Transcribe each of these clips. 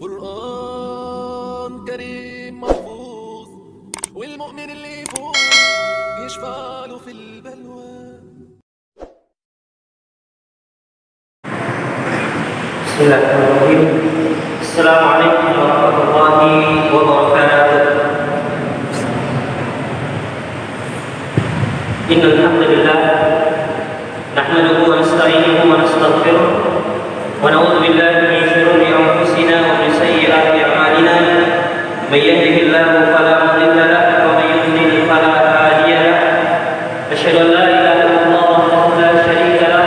قرآن كريم محفوظ والمؤمن اللي يفوز يشفع له في البلوى. بسم الله الرحمن الرحيم. السلام عليكم ورحمة الله وبركاته. إن الحمد لله نحمده ونستعينه ونستغفره ونعوذ بالله من شرور أنفسنا ومن سيئات أعمالنا. من يهده الله فلا مضل له ومن يضلل فلا هادي له. أشهد أن لا إله إلا الله وحده لا شريك له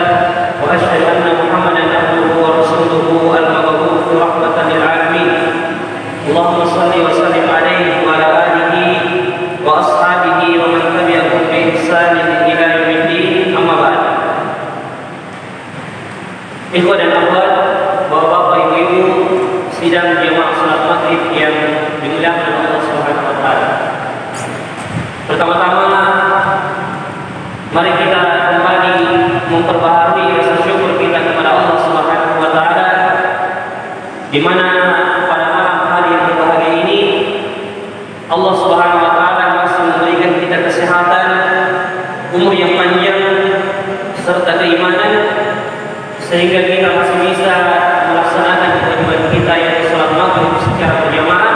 وأشهد أن محمدا عبده ورسوله المبعوث رحمة للعالمين. اللهم صل وسلم عليه وعلى آله وأصحابه ومن تبعهم بإحسان إلى يوم الدين. أما بعد. Ikhwan dan akhwat, bapak-bapak, ibu-ibu, sidang jemaah salat maghrib yang dimuliakan Allah Subhanahu wa taala. Pertama-tama mari kita kembali memperbaharui rasa syukur kita kepada Allah Subhanahu wa taala, di mana pada malam hari yang berbahagia ini Allah Subhanahu wa taala masih memberikan kita kesehatan, umur yang panjang serta keimanan, sehingga kita masih bisa melaksanakan kewajiban kita yaitu salat maghrib secara berjamaah.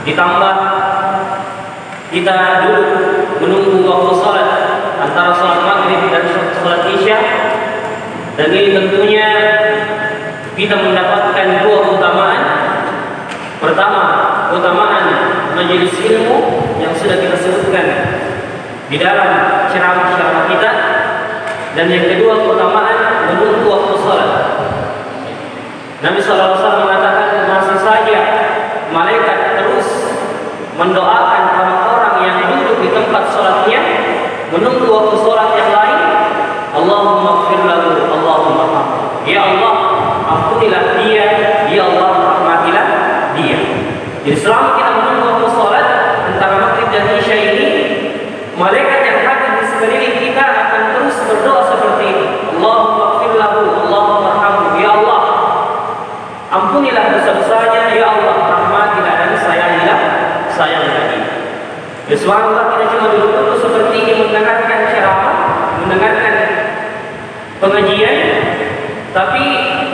Ditambah kita duduk menunggu waktu salat antara salat maghrib dan salat isya, dan ini tentunya kita mendapatkan dua keutamaan. Pertama, keutamaan majelis ilmu yang sudah kita sebutkan di dalam ceramah-ceramah kita, dan yang kedua keutamaan menunggu waktu salat. Nabi SAW mengatakan masih saja malaikat terus mendoakan orang-orang yang duduk di tempat salatnya menunggu waktu salat yang lain. Allahumma ighfir lahu, Allahumma arhamhu. Ya Allah, ampunilah dia, ya Allah, rahmatilah dia. Jadi selama kita menunggu waktu salat antara maghrib dan isya ini, malaikat yang hadir di sekeliling kita akan terus berdoa seperti ini. Allahumma ighfir lahu, Allahumma arhamhu. Ya Allah, ampunilah dosa-dosanya, ya Allah, rahmatilah dan sayangilah dia. Ya subhanallah, kita cuma duduk seperti ini mendengarkan ceramah, mendengarkan pengajian, tapi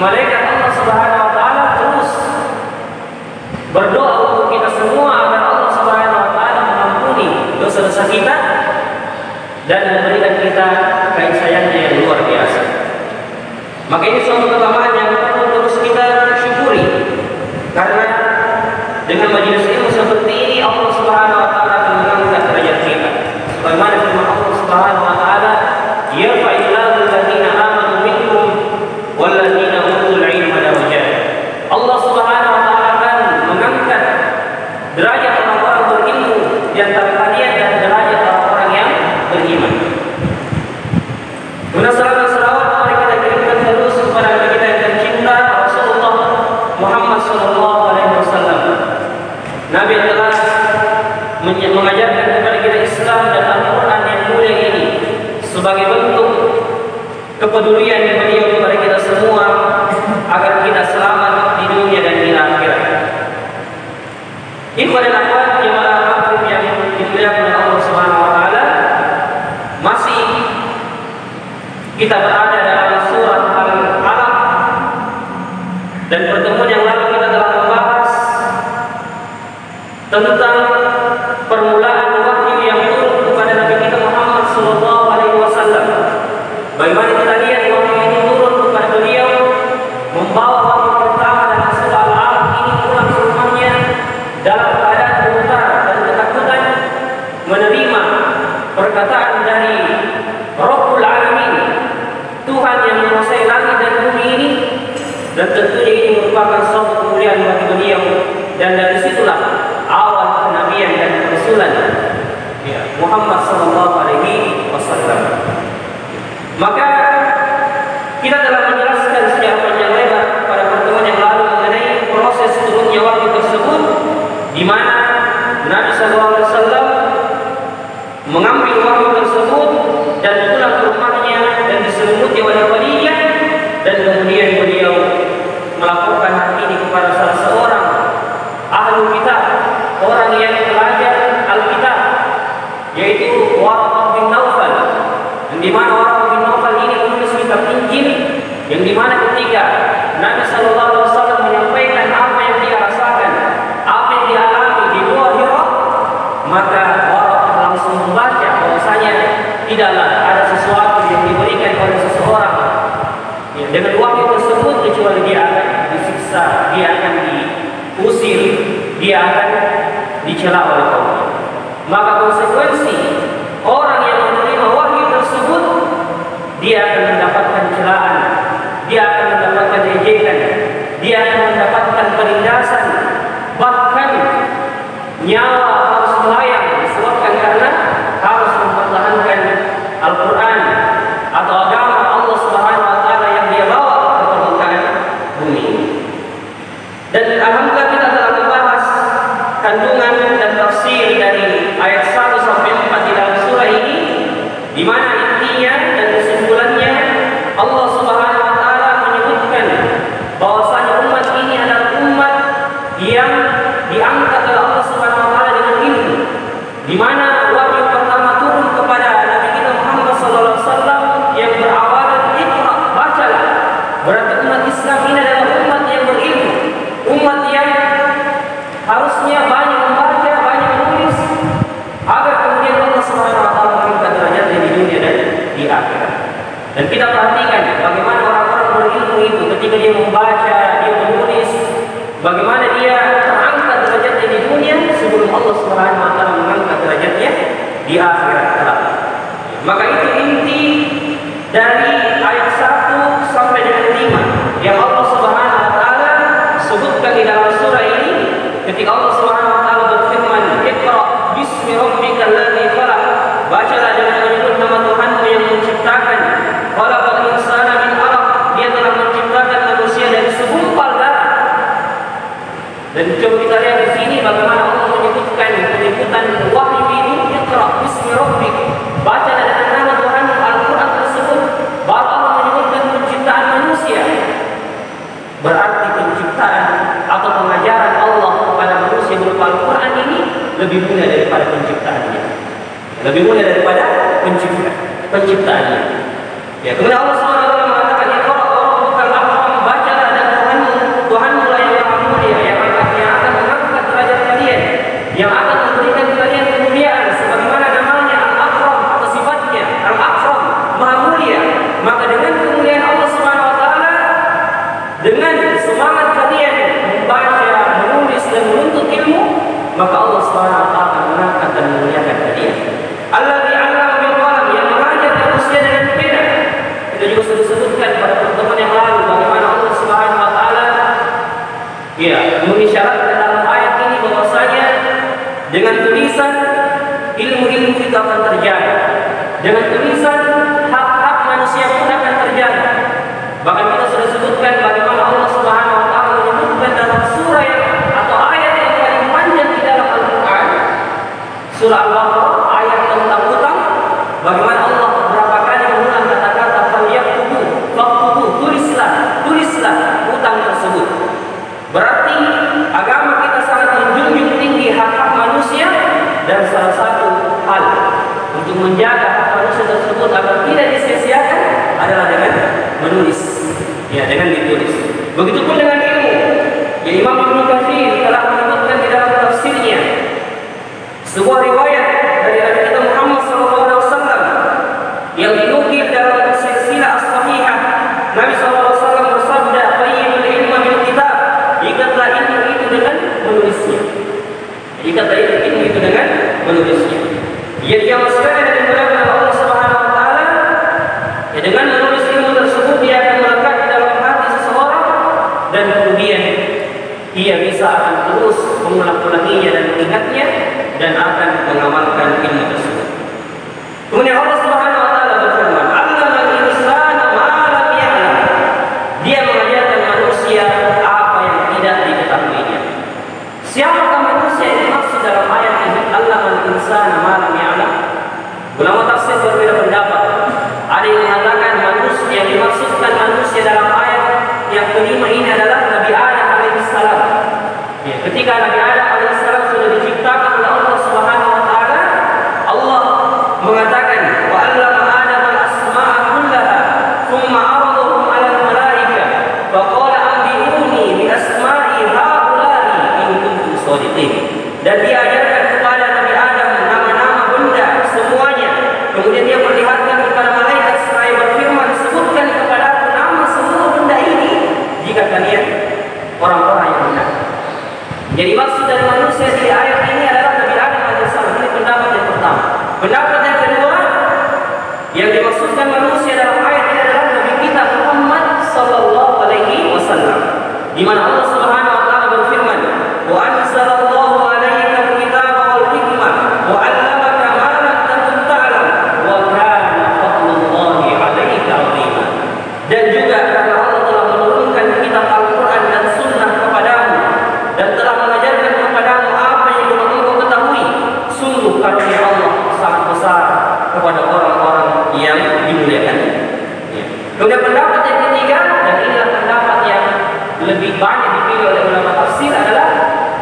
malaikat Allah Subhanahu wa taala terus berdoa untuk kita semua agar Allah Subhanahu wa taala mengampuni dosa-dosa kita dan memberikan kita kasih sayangnya yang luar biasa. Maka ini suatu keutamaan yang perlu terus kita syukuri, karena dengan majelis ilmu seperti ini Allah Subhanahu wa taala akan mengangkat derajat kita. Sebagaimana firman Allah Subhanahu wa taala, "Yarfa'illahu alladziina aamanu minkum walladziina utul 'ilma darajat." Allah Subhanahu wa taala akan mengangkat derajat orang-orang berilmu di antara kalian dan derajat orang-orang yang beriman. Salam dan salawat mari kita kirimkan terus kepada Nabi kita yang tercinta Rasulullah Muhammad sallallahu alaihi wasallam. Nabi yang telah mengajarkan kepada kita Islam dan Al-Qur'an yang mulia ini sebagai bentuk kepedulian yang beliau kepada kita semua agar kita selamat di dunia dan di akhirat. Ikhwan dan akhwat jemaah maghrib yang dimuliakan oleh Allah Subhanahu wa taala, masih kita berada dalam surat Al-Alaq, dan pertemuan yang lalu kita telah membahas tentang permulaan wahyu yang turun kepada Nabi kita Muhammad sallallahu alaihi wasallam. Bagaimana kita lihat wahyu ini turun kepada beliau, membawa wahyu pertama dalam surah Al-Alaq ini pulang ke rumahnya dalam keadaan gemetar dan ketakutan, menerima perkataan dari Rabbul Alamin, Tuhan yang menguasai langit dan bumi ini, dan tentunya ini merupakan suatu kemuliaan bagi beliau, dan dari situlah awal kenabian dan kerasulan Muhammad sallallahu alaihi wasallam. Maka kita telah menjelaskan secara panjang lebar pada pertemuan yang lalu mengenai proses turunnya wahyu tersebut, di mana Nabi sallallahu alaihi wasallam mengambil wahyu tersebut dan pulang ke rumahnya dan diselimuti oleh walinya, dan kemudian beliau melaporkan hal ini kepada salah dia akan dicela oleh kaumnya. Maka konsekuensi orang yang menerima wahyu tersebut, dia akan mendapatkan celaan, dia akan mendapatkan ejekan, dia akan mendapatkan penindasan, bahkan nyawa harus melayang disebabkan karena harus mempertahankan Al-Quran atau agama Allah Subhanahu wa Ta'ala yang dia bawa ke permukaan bumi. Dan alhamdulillah kita telah membahas kandungan dan tafsir dari ayat 1 sampai 4 di dalam surah ini, di mana intinya dan kesimpulannya Allah Subhanahu wa Ta'ala menyebutkan bahwasanya umat ini adalah umat yang diangkat oleh Allah Subhanahu wa Ta'ala dengan ilmu, di mana wahyu pertama turun kepada Nabi kita Muhammad sallallahu alaihi wasallam yang berawalan Iqra, bacalah. Berarti umat Islam ini adalah umat yang berilmu, umat yang harusnya banyak membaca, banyak menulis agar kemudian Allah Subhanahu wa Ta'ala mengangkat derajatnya di dunia dan di akhirat. Dan kita perhatikan bagaimana orang-orang berilmu itu ketika dia membaca, dia menulis, bagaimana dia terangkat derajatnya di dunia sebelum Allah Subhanahu wa Ta'ala mengangkat derajatnya di akhirat kelak. Maka itu inti dari ayat 1 sampai dengan 5 yang Allah Subhanahu wa Ta'ala sebutkan di dalam surah ini ketika Allah Subhanahu wa Ta'ala berfirman, Iqra bismi rabbikal ladzi khalaq, bacalah dengan menyebut nama Tuhanmu yang menciptakan. Khalaqal insana min 'alaq, dia telah menciptakan manusia dari segumpal darah. Dan coba kita lihat di sini bagaimana Allah menyebutkan penyebutan wahyu ini, Iqra bismi rabbik, bacalah dengan nama Tuhanmu. Al-Quran tersebut baru Allah menyebutkan penciptaan manusia. Berarti penciptaan atau pengajaran Allah kepada manusia berupa Al-Quran ini lebih mulia daripada penciptaannya, lebih mulia daripada penciptaannya. Ya, kemudian Allah SWT mengatakan, Iqra bukan Al-Quran, bacalah dan Tuhanmu lah yang maha mulia, yang akan mengangkat derajat kalian, yang akan memberikan kalian kemuliaan sebagaimana namanya Al-Akram atau sifatnya Al-Akram, maha mulia. Maka dengan kemuliaan Allah Subhanahu wa Ta'ala, dengan semangat kalian membaca, menulis dan menuntut ilmu, maka Allah Subhanahu wa Ta'ala mengangkat dan memuliakan kalian. Alladzi 'allama bil qalam, yang mengajar manusia dengan pena. Itu juga sudah disebutkan pada pertemuan yang lalu bagaimana Allah Subhanahu wa Ta'ala mengisyaratkan dalam ayat ini bahwasanya dengan tulisan ilmu-ilmu itu akan terjaga, dengan tulisan hak-hak manusia pun akan terjaga. Bahkan kita sudah sebutkan bagaimana Allah Subhanahu wa Ta'ala menyebutkan dalam surah yang atau ayat yang paling panjang di dalam Al-Quran, surah Al-Baqarah, ayat tentang utang, bagaimana Allah berapa kali mengulang kata-kata falyaktubu, tulislah utang tersebut. Berarti agama kita sangat menjunjung tinggi hak-hak manusia, dan salah satu hal untuk menjaga hak manusia tersebut agar tidak disia-siakan adalah dengan menulis, ya, dengan ditulis. Begitupun dengan ilmu. Ya, Imam Ibnu Katsir telah menyebutkan di dalam tafsirnya sebuah riwayat dari Nabi kita Muhammad SAW yang dinukil dalam silsilah as-sahihah. Nabi SAW bersabda, "Qayyimul ilma bil kitab." Ikatlah ilmu itu dengan menulisnya. Ikatlah ilmu itu dengan menulisnya. Jadi yang sekali dari Allah Subhanahu wa Ta'ala, ya, dengan menulis ilmu tersebut dia akan melekat di dalam hati seseorang, dan kemudian ia bisa akan terus mengulang-ulanginya dan mengingatnya dan akan mengamalkan ilmu tersebut. Kemudian Allah Subhanahu wa Ta'ala berfirman, "Allamal insana ma lam ya'lam." Dia mengajarkan manusia apa yang tidak diketahuinya. Siapakah manusia yang dimaksud dalam ayat ini? Allamal insana ma lam ya'lam. Ulama tafsir berbeda pendapat. Ada yang mengatakan manusia yang dimaksudkan manusia dalam ayat yang kelima ini adalah Nabi Adam alaihissalam. Ya, ketika Nabi Adam alaihissalam sudah diciptakan oleh Allah Subhanahu wa Ta'ala, Allah mengatakan, "Wa 'allama Adam al-asma'a kullaha, thumma 'aradahum 'ala al-malaikah, fa qala anbi'uni bi asma'i haula'i in kuntum shadiqin." Dan diajarkan kepada Nabi Adam nama-nama benda semuanya. Kemudian dia perlihatkan kepada malaikat seraya berfirman, "Sebutkan kepada aku nama semua benda ini jika kalian orang-orang yang benar." Jadi maksud dari mana Allah Subhanahu wa taala berfirman, "Wa anzalallahu 'alaikal kitaba wal hikmah wa 'allamaka ma lam takun ta'lam wa kana fadlullahi 'alaika 'azima." Dan juga karena Allah telah menurunkan kitab Al-Qur'an dan sunnah kepadamu dan telah mengajarkan kepadamu apa yang belum engkau ketahui, sungguh karunia Allah sangat besar kepada orang-orang yang dimuliakan. Ya. Kemudian pendapat yang ketiga, dan inilah pendapat yang lebih banyak dipilih oleh ulama tafsir, adalah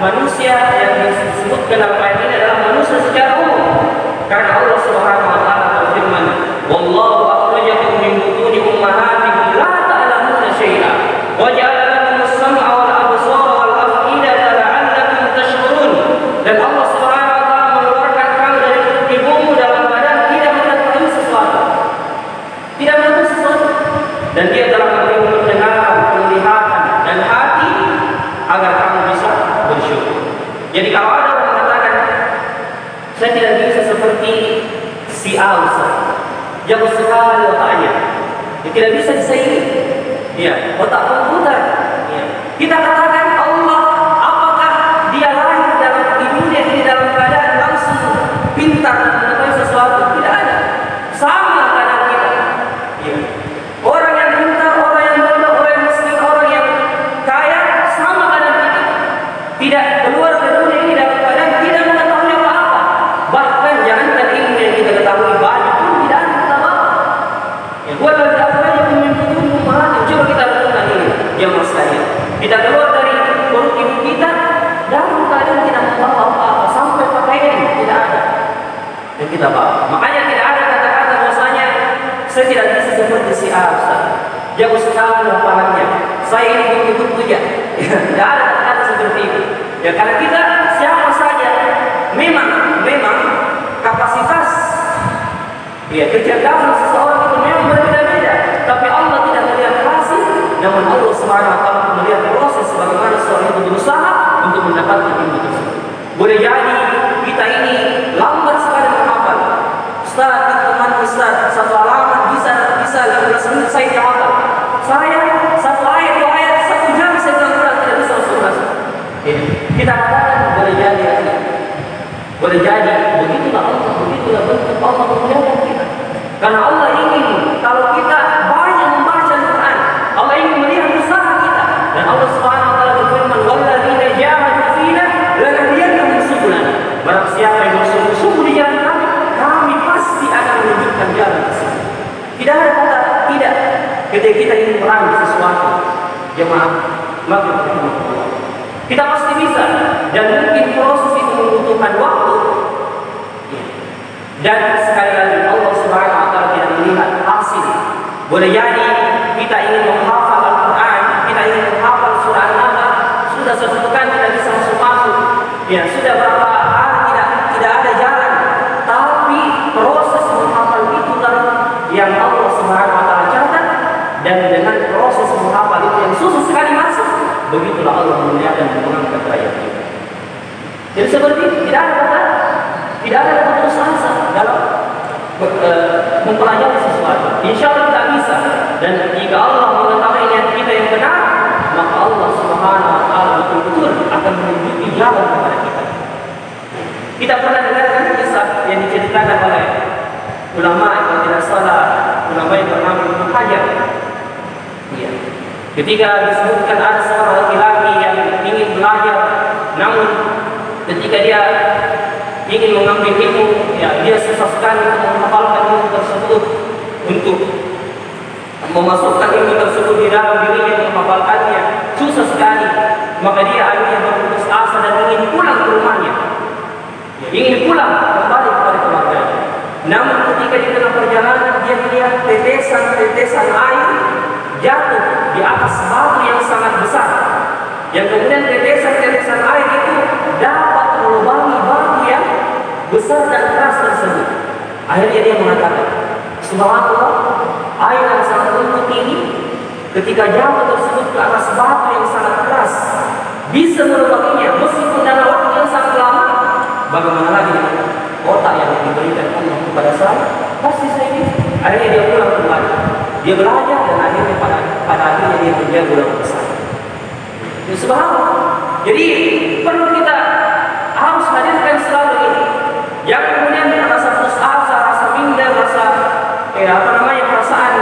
manusia yang disebutkan dalam ayat ini adalah manusia secara umum. Karena Allah Subhanahu wa taala berfirman, "Wallahu akhrajakum min butuni ummahatikum la ta'lamuna syai'an wa ja'ala lakumus sam'a wal absara wal af'idata la'allakum tashkurun." Dan Allah Subhanahu wa taala mengeluarkan kamu dari perut ibumu dalam keadaan tidak mengetahui sesuatu. Tidak mengetahui sesuatu. Dan Dia telah memberi pendengaran, penglihatan dan hati agar kamu bisa bersyukur. Jadi kalau ada orang mengatakan, saya tidak bisa seperti si A, jauh sekali otaknya, dia tidak bisa disaingi. Ya, otak komputer. Ya. Kita katakan Allah, apakah dia lahir dalam dunia ini dalam keadaan langsung pintar dan mengetahui sesuatu? Tidak ada. Sama keadaan kita. Ya. Orang yang pintar, orang yang bodoh, orang yang miskin, orang yang kaya, sama keadaan kita. Tidak keluar dari dunia ini dalam keadaan tidak mengetahui apa-apa. Bahkan jangankan ilmu yang kita ketahui banyak pun tidak ada kita apa. Ya, walau tidak punya tubuh mati. Coba kita lakukan ini, jemaah sekalian. Kita keluar dari perut ibu kita dalam keadaan tidak membawa apa-apa, sampai pakaian tidak ada yang kita bawa. Makanya tidak ada kata-kata bahwasanya saya tidak bisa seperti si A, jauh sekali hafalannya, saya ini butuh ya. Tidak ada kata-kata seperti itu. Ya, karena kita siapa saja memang kapasitas ya kecerdasan seseorang itu memang berbeda-beda. Tapi Allah tidak melihat hasil, namun Allah Subhanahu wa taala melihat proses bagaimana seseorang itu berusaha untuk mendapatkan ilmu tersebut. Boleh jadi kita ini lambat sekali menghafal. Ustaz, teman Ustaz, satu halaman bisa 15 menit saya hafal. Saya satu ayat, dua ayat, 1 jam saya bilang tidak bisa masuk. Kita katakan boleh jadi, boleh jadi begitulah Allah, begitulah bentuk Allah memuliakan kita. Karena Allah ingin kalau kita banyak membaca Al-Quran, Allah ingin melihat usaha kita. Dan Allah Subhanahu wa taala berfirman, "Walladzina jahadu fina lanahdiyannahum subulana." Barang siapa yang bersungguh-sungguh di jalan kami pasti akan menunjukkan jalan tersebut. Tidak ada kata tidak ketika kita ingin meraih sesuatu. Jemaah, maka kita pasti bisa, dan mungkin proses itu membutuhkan waktu. Dan sekali lagi Allah Subhanahu wa taala tidak melihat hasil. Boleh jadi kita ingin menghafal Al-Quran, kita ingin menghafal surah An-Nahl, sudah satu pekan tidak bisa masuk. Ya, sudah berapa hari tidak ada jalan. Tapi proses menghafal itulah yang Allah Subhanahu wa taala catat, dan dengan proses menghafal itu yang susah sekali masuk, begitulah Allah memuliakan dan mengangkat derajat kita. Jadi seperti itu, tidak ada kata putus asa dalam mempelajari sesuatu. Insya Allah kita bisa. Dan jika Allah mengetahui niat kita yang benar, maka Allah Subhanahu wa taala betul-betul akan menunjuki jalan kepada kita. Kita pernah dengarkan kisah yang diceritakan oleh ulama yang tidak salah, ulama yang bernama Ibnu Hajar. Ya. Ketika disebutkan ada seorang laki-laki yang ingin belajar, namun ketika dia ingin mengambil ilmu, ya, dia susah sekali untuk menghafalkan ilmu tersebut, untuk memasukkan ilmu tersebut di dalam dirinya, menghafalkannya susah sekali. Maka dia akhirnya berputus asa dan ingin pulang ke rumahnya, ya, ingin pulang kembali kepada keluarganya. Namun ketika di tengah perjalanan dia melihat tetesan air jatuh di atas batu yang sangat besar, yang kemudian tetesan air itu dapat melubangi batu yang besar dan keras tersebut. Akhirnya dia mengatakan, subhanallah, air yang sangat lembut ini ketika jatuh tersebut ke atas batu yang sangat keras bisa melubanginya meskipun dalam waktu yang sangat lama. Bagaimana lagi otak yang diberikan Allah kepada saya? Pasti saya bisa. Akhirnya dia pulang kembali, dia belajar, dan akhirnya pada akhirnya dia menjadi ulama besar. Ya, subhanallah. Jadi perlu kita harus hadirkan selalu ini. Yang kemudian rasa putus asa, rasa minder, rasa perasaan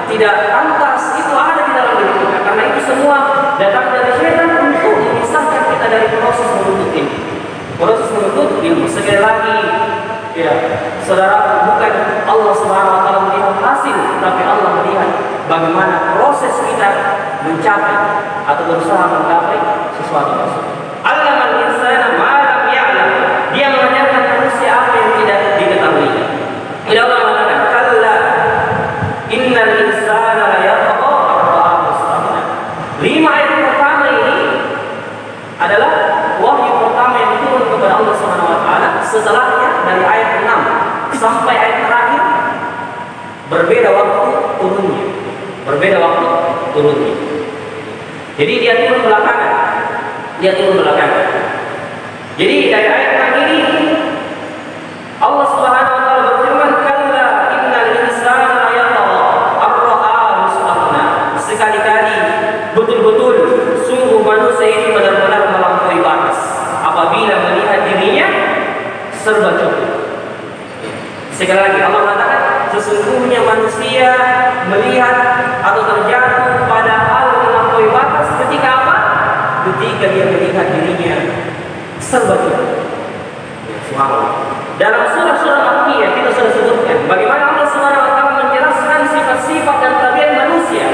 tidak pantas itu ada di dalam diri kita. Karena itu semua datang dari syaitan untuk memisahkan kita dari proses menuntut ilmu. Proses menuntut ilmu sekali lagi, ya, saudara, bukan Allah Subhanahu wa taala melihat hasil, tapi Allah melihat bagaimana proses kita mencapai atau berusaha menggapai sesuatu tersebut. Allamal insana ma lam ya'lam. Dia mengajarkan manusia apa yang tidak diketahui. Ila Allah mengatakan, "Kalla innal insana la yatgha ar-ra'ahu istaghna." 5 ayat pertama ini adalah wahyu pertama yang turun kepada Allah Subhanahu wa taala. Setelahnya dari ayat 6 sampai ayat terakhir berbeda waktu turunnya. Berbeda waktu turunnya. Jadi dia turun belakangan. Jadi dari ayat 6 ini Allah Subhanahu wa taala berfirman, "Kalla innal insana la yatgha ar-ra'ahu istaghna." Sekali-kali, betul-betul sungguh manusia ini benar-benar melampaui batas apabila melihat dirinya serba cukup. Sekali lagi Allah mengatakan, sesungguhnya manusia melihat atau terjatuh pada hal melampaui batas ketika apa? Ketika dia melihat dirinya serba cukup. Subhanallah. Dalam surah-surah Makkiyah kita sudah sebutkan bagaimana Allah Subhanahu wa taala menjelaskan sifat-sifat dan tabiat manusia.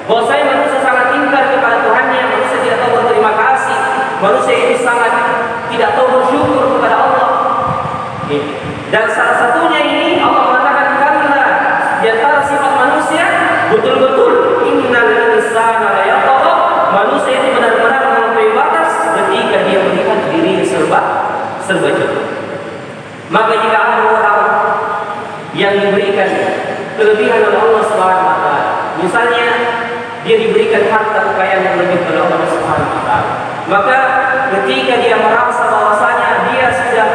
Bahwasanya manusia sangat ingkar kepada Tuhannya, manusia tidak tahu berterima kasih, manusia ini sangat tidak tahu bersyukur kepada Allah. Dan salah satunya ini Allah mengatakan, karena di antara sifat manusia betul-betul innal insana la yatgha, manusia ini benar-benar melampaui batas ketika dia melihat dirinya serba cukup. Maka jika ada orang yang diberikan kelebihan oleh Allah Subhanahu wa taala, misalnya dia diberikan harta kekayaan yang lebih oleh Allah Subhanahu wa taala, maka ketika dia merasa bahwasanya dia sudah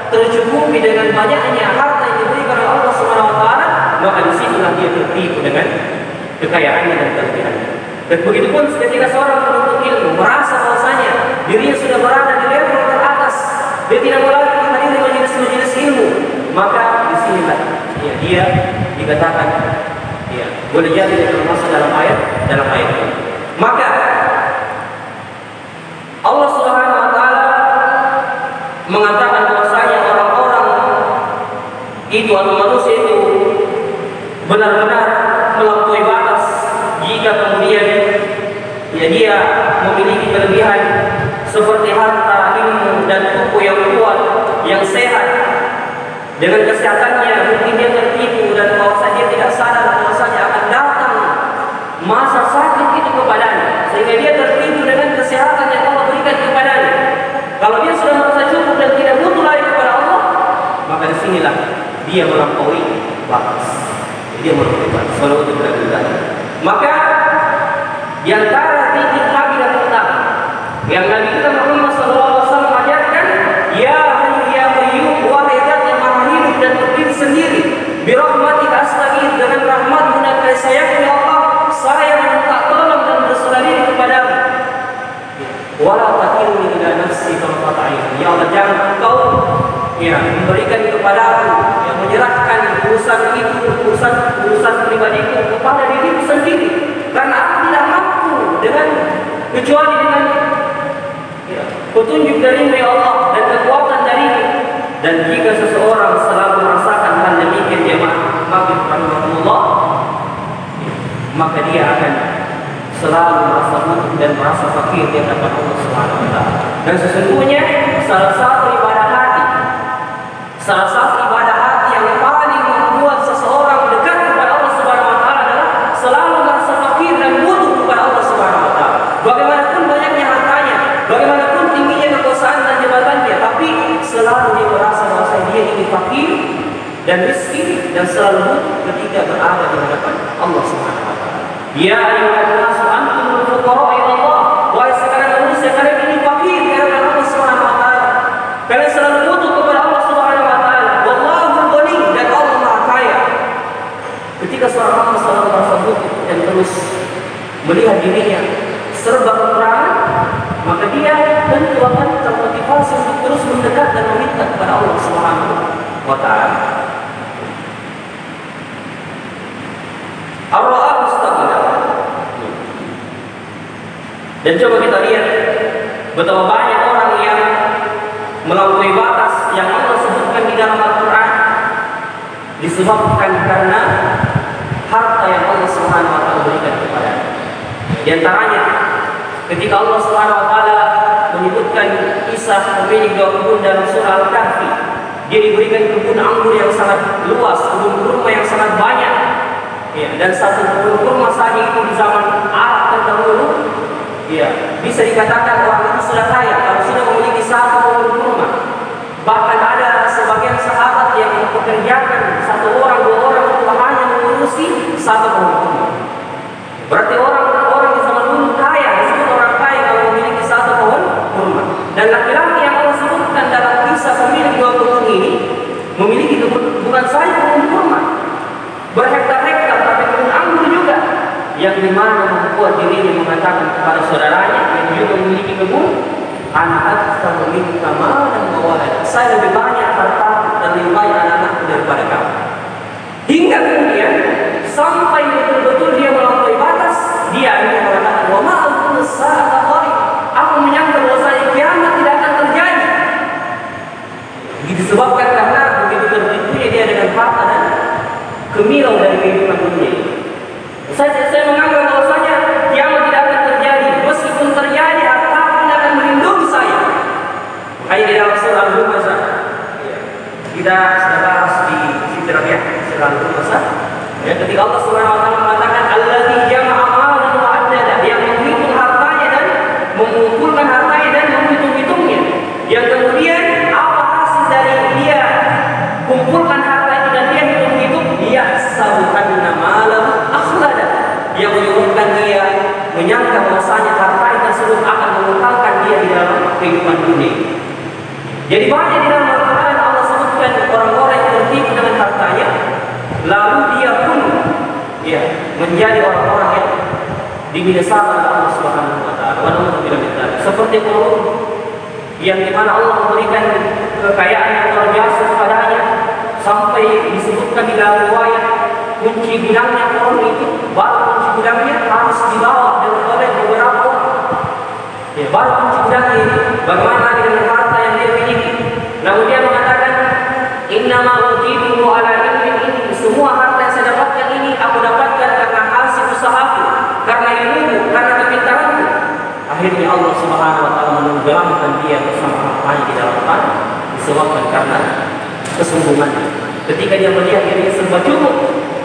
tercukupi dengan banyaknya harta yang diberikan oleh Allah Subhanahu wa taala, maka disitulah dia tertipu dengan kekayaannya dan kelebihannya. Dan begitu pun ketika seorang penuntut ilmu merasa bahwasanya dirinya sudah berada di level teratas, dia tidak mau lagi menghadiri majelis-majelis ilmu, maka disinilah ya, dia dikatakan ya, boleh jadi dia termasuk dalam ayat ini. Maka Allah Subhanahu wa taala mengatakan bahwasanya orang-orang itu atau manusia itu benar-benar melampaui batas jika kemudian ya, dia memiliki kelebihan seperti harta, ilmu, dan tubuh yang kuat, yang sehat. Dengan kesehatannya mungkin dia tertipu dan bahwasanya dia tidak sadar bahwasanya akan datang masa sakit itu kepadanya, sehingga dia tertipu dengan kesehatan yang Allah berikan kepadanya. Kalau dia sudah merasa cukup dan tidak butuh lagi kepada Allah, maka disinilah dia melampaui batas. Dia melampaui batas. Kalau itu benar-benar. Maka di antara titik lagi dan utama yang Nabi kita Muhammad SAW ajarkan, ya hayyu ya qayyum, wahai zat yang maha hidup dan berdiri sendiri, birahmatika astaghith, dengan rahmat-Mu dan kasih sayang ya Allah, saya minta tolong dan berserah diri kepadamu. Wala takilni ila nafsi tarfata ain. Ya Allah, jangan Engkau ya memberikan kepada aku, yang menyerahkan urusan itu, urusan pribadiku kepada diriku sendiri, karena aku tidak mampu dengan kecuali dengan ya, petunjuk dari ya Allah dan kekuatan darimu. Dan jika seseorang selalu merasakan hal demikian, dia maka maka dia akan selalu merasa butuh dan merasa fakir di hadapan Allah Subhanahu wa taala. Dan sesungguhnya salah satu ibadah hati yang paling membuat seseorang dekat kepada Allah Subhanahu wa taala adalah selalu merasa fakir dan butuh kepada Allah Subhanahu wa taala. Bagaimanapun banyaknya hartanya, bagaimanapun tingginya kekuasaan dan jabatannya, tapi selalu dia merasa bahwa dia ini fakir dan miskin dan selalu butuh ketika berada di hadapan Allah Subhanahu wa taala. Ya ayyuhan nasu antumul fuqara ila Allah. Wahai sekalian manusia, kalian ini fakir di hadapan Allah Subhanahu wa taala. Kalian selalu butuh kepada Allah Subhanahu wa taala. Wallahul ghani, dan Allah Maha Kaya. Ketika seorang hamba selalu merasa butuh dan terus melihat dirinya serba kekurangan, itu akan termotivasi untuk terus mendekat dan meminta kepada Allah Subhanahu wa Ta'ala. Ar-ra'a mustaqbal. Dan coba kita lihat betapa banyak orang yang melampaui batas yang Allah sebutkan di dalam Al-Quran disebabkan karena harta yang Allah Subhanahu wa Ta'ala berikan kepadanya. Di antaranya ketika Allah Subhanahu wa Ta'ala menyebutkan kisah pemilik dua kebun dalam surah Al-Kahfi, dia diberikan kebun anggur yang sangat luas, kebun kurma yang sangat banyak. Ya, dan satu kebun kurma saja itu di zaman Arab terdahulu, ya, bisa dikatakan orang itu sudah kaya kalau sudah memiliki satu kebun kurma. Bahkan ada sebagian sahabat yang mempekerjakan satu orang, dua orang untuk hanya mengurusi satu kebun kurma. Berarti orang-orang di zaman dulu kaya, disebut orang kaya kalau memiliki satu pohon kurma. Dan laki-laki yang Allah sebutkan dalam kisah pemilik dua kebun ini memiliki kebun, bukan saja kebun kurma, berhektar-hektar, tapi kebun anggur juga, yang dimana membuat dirinya mengatakan kepada saudaranya yang juga memiliki kebun, anak kamu ini kamar dan mawalad, saya lebih banyak harta dan lebih banyak anak-anakku daripada kamu. Hingga kemudian sampai betul-betul dia melampaui batas, dia akhirnya mengatakan, wa ma'al sa'ata qarib, aku menyangka bahwasanya kiamat tidak akan terjadi. Disebabkan karena begitu tertipunya dia dengan harta dan gemilau dari kehidupan dunia. Saya menganggap bahwasanya kiamat tidak akan terjadi, meskipun terjadi harta pun akan melindungi saya. Kayak di dalam surah Al-Humazah, kita sudah bahas di Sidrah ya, surah Al-Humazah. Ya, ketika Allah Subhanahu wa Ta'ala mengatakan alladzi jama'a malan wa 'addada, yang menghitung hartanya dan mengumpulkan hartanya dan menghitung-hitungnya. Yang kemudian apa hasil dari dia kumpulkan harta itu dan dia hitung-hitung, dia sabuhanna malahu akhlada, yang menyebabkan dia menyangka bahwasanya harta tersebut akan mengekalkan dia di dalam kehidupan dunia. Jadi banyak di dalam Al-Quran Allah sebutkan orang-orang yang tertipu dengan hartanya, lalu dia pun ya menjadi orang-orang yang dibinasakan oleh Allah Subhanahu wa Ta'ala. Seperti Qarun yang dimana Allah memberikan kekayaan yang luar biasa kepadanya, sampai disebutkan di dalam riwayat kunci gudangnya Qarun itu, baru kunci gudangnya harus dibawa oleh beberapa orang. Ya, baru kunci gudangnya ini bagaimana dengan harta yang dia miliki. Namun dia mengatakan, innama utitu ala ilmin, semua harta yang saya dapatkan ini aku dapatkan karena hasil usahaku, karena ilmuku, karena kepintaranku. Akhirnya Allah Subhanahu wa Ta'ala menenggelamkan dia bersama hartanya di dalam tanah disebabkan karena kesombongannya. Ketika dia melihat dirinya serba cukup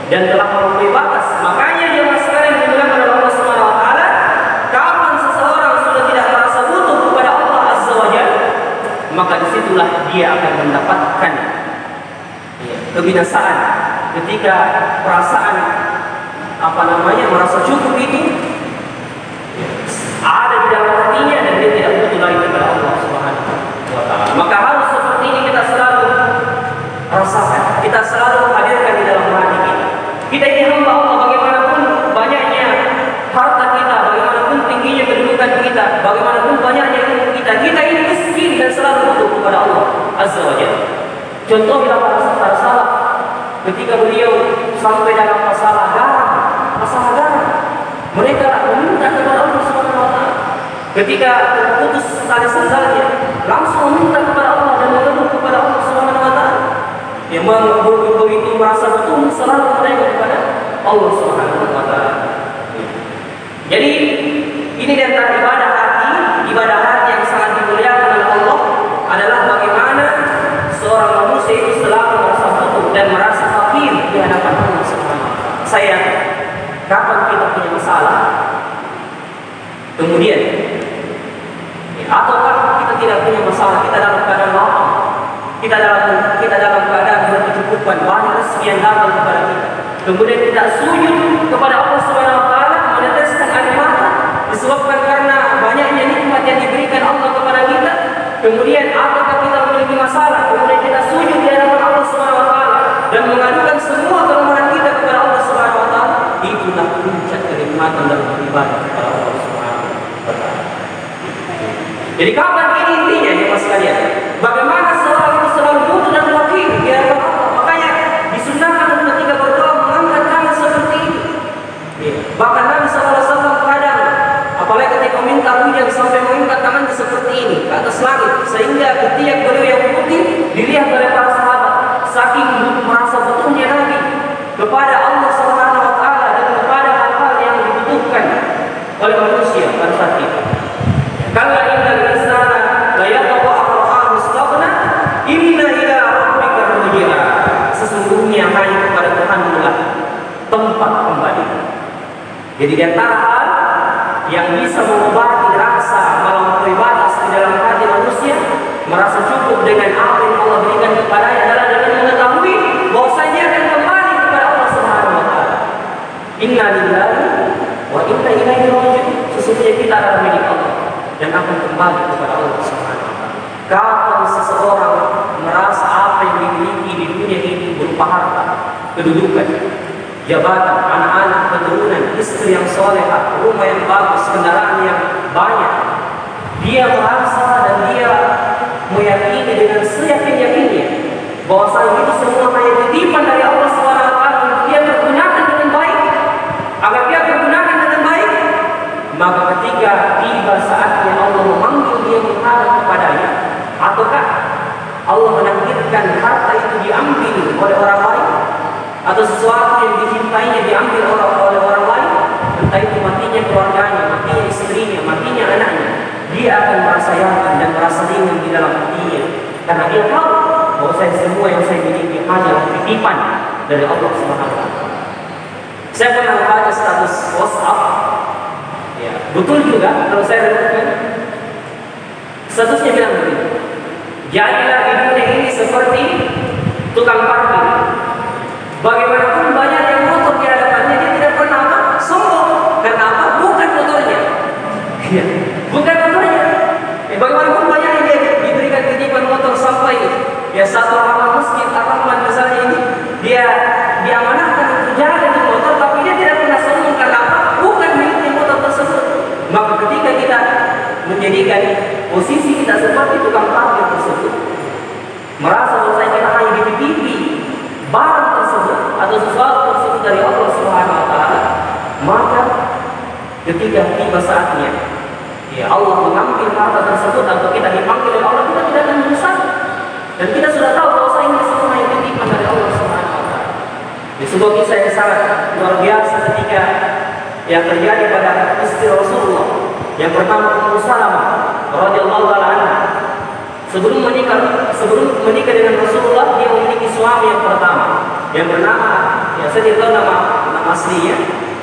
dan telah melampaui batas, makanya dia sekalian dibilang oleh Allah Subhanahu wa Ta'ala, kapan seseorang sudah tidak merasa butuh kepada Allah Azza wa Jalla, maka disitulah dia akan mendapatkan kebinasaan. Ketika perasaan merasa cukup itu ada di dalam hatinya dan dia tidak butuh lagi kepada Allah Subhanahu wa Ta'ala. Maka harus seperti ini kita selalu rasakan, kita selalu hadirkan di dalam hati kita. Kita ini hamba Allah, bagaimanapun banyaknya harta kita, bagaimanapun tingginya kedudukan kita, bagaimanapun banyaknya ilmu kita, kita ini miskin dan selalu butuh kepada Allah Azza wa Jalla. Contoh bila para salaf ketika beliau sampai dalam masalah garam, mereka meminta kepada Allah Subhanahu wa Ta'ala. Ketika terputus tali sandalnya, langsung meminta kepada Allah dan mengeluh kepada Allah Subhanahu wa Ta'ala. Yang begitu merasa betul selalu mereka kepada Allah Subhanahu wa Ta'ala. Jadi ini di antara ibadah hati yang sangat dimuliakan oleh Allah adalah bagaimana seorang manusia itu selalu merasa butuh dan merasa fakir di hadapan Allah Subhanahu wa Ta'ala. Saya kapan kita punya masalah, kemudian ataukah kita tidak punya masalah, kita dalam keadaan lapang, kita dalam keadaan berkecukupan, banyak rezeki yang datang kepada kita, kemudian tidak sujud kepada Allah Subhanahu wa Ta'ala, meneteskan air mata disebabkan karena banyaknya nikmat yang diberikan Allah kepada kita, kemudian ataukah kita memiliki masalah, kemudian kita sujud di hadapan Allah Subhanahu wa Ta'ala dan mengadukan semua kelemahan kita kepada Allah Subhanahu wa Ta'ala, itulah puncak kenikmatan dalam beribadah kepada Allah Subhanahu wa Ta'ala. Jadi kapan ini intinya ya mas sekalian? Bagaimana seorang itu selalu butuh dan fakir di hadapan Allah. Makanya disunahkan ketika berdoa mengangkat tangan seperti itu. Ya. Bahkan Nabi SAW kadang, apalagi ketika minta hujan sampai mengangkat tangannya seperti ini ke atas langit, sehingga ketiak beliau yang putih dilihat oleh para sahabat. Saking merasa butuhnya Nabi kepada Allah Subhanahu Wa Taala dan kepada hal-hal yang dibutuhkan oleh manusia pada saat itu. Kalla innal insana la yatgha ar-ra'ahu istaghna inna ila rabbika ruj'a. Sesungguhnya hanya kepada Tuhanmu lah tempat kembali. Jadi di antara hal yang bisa mengobati rasa melampaui batas di dalam hati manusia, merasa cukup dengan apa yang Allah berikan kepadanya adalah dengan mengetahui bahwasanya akan kembali kepada Allah Subhanahu Wa Taala. Inna lillahi wa inna ilaihi raji'un. Sesungguhnya kita adalah milik Allah dan akan kembali kepada Allah Subhanahu Wa Taala. Kapan seseorang merasa apa yang dimiliki di dunia ini berupa harta, kedudukan, jabatan, anak-anak, keturunan, istri yang solehah, rumah yang bagus, kendaraan yang banyak, dia merasa dan dia meyakini dengan seyakin-yakinnya bahwasanya itu semua hanya titipan dari Allah Subhanahu Wa Taala untuk dia pergunakan dengan baik. Agar dia pergunakan dengan baik, maka ketika tiba saatnya Allah memanggil dia menghadap kepadanya, ataukah Allah menakdirkan harta itu diambil oleh orang lain, atau sesuatu yang dicintainya diambil oleh orang lain, entah itu matinya keluarganya, matinya istrinya, matinya anaknya, dia akan merasa yakin dan merasa ringan di dalam hatinya, karena dia tahu bahwa semua yang saya miliki hanyalah titipan dari Allah Subhanahu Wa Taala. Saya pernah membaca status WhatsApp, ya, betul juga kalau saya renungkan, statusnya bilang begini: jadilah di dunia ini seperti tukang parkir. Bagaimanapun banyak yang motor di hadapannya, dia tidak pernah sombong. Karena apa? Bukan motornya. Ya, bukan motornya. Bagaimanapun banyak yang dia diberikan titipan motor sampai ya satu orang masjid Ar-Rahman misalnya ini, dia diamanahkan untuk jalan di motor, tapi dia tidak pernah sombong. Karena apa? Bukan miliknya motor tersebut. Maka ketika kita menjadikan posisi kita seperti tukang parkir tersebut, merasa bahwa kita hanya dititipi barang tersebut atau sesuatu tersebut dari Allah Subhanahu Wa Taala, maka ketika tiba saatnya ya Allah mengambil harta tersebut atau kita dipanggil oleh Allah, kita tidak akan menyesal. Dan kita sudah tahu bahwa ini semua yang titipan dari Allah Subhanahu Wa Taala. Di sebuah kisah yang sangat luar biasa ketika yang terjadi pada istri Rasulullah yang pertama Ummu Salamah radhiyallahu anha. Sebelum menikah dengan Rasulullah, dia memiliki suami yang pertama yang bernama, ya saya tidak tahu nama aslinya,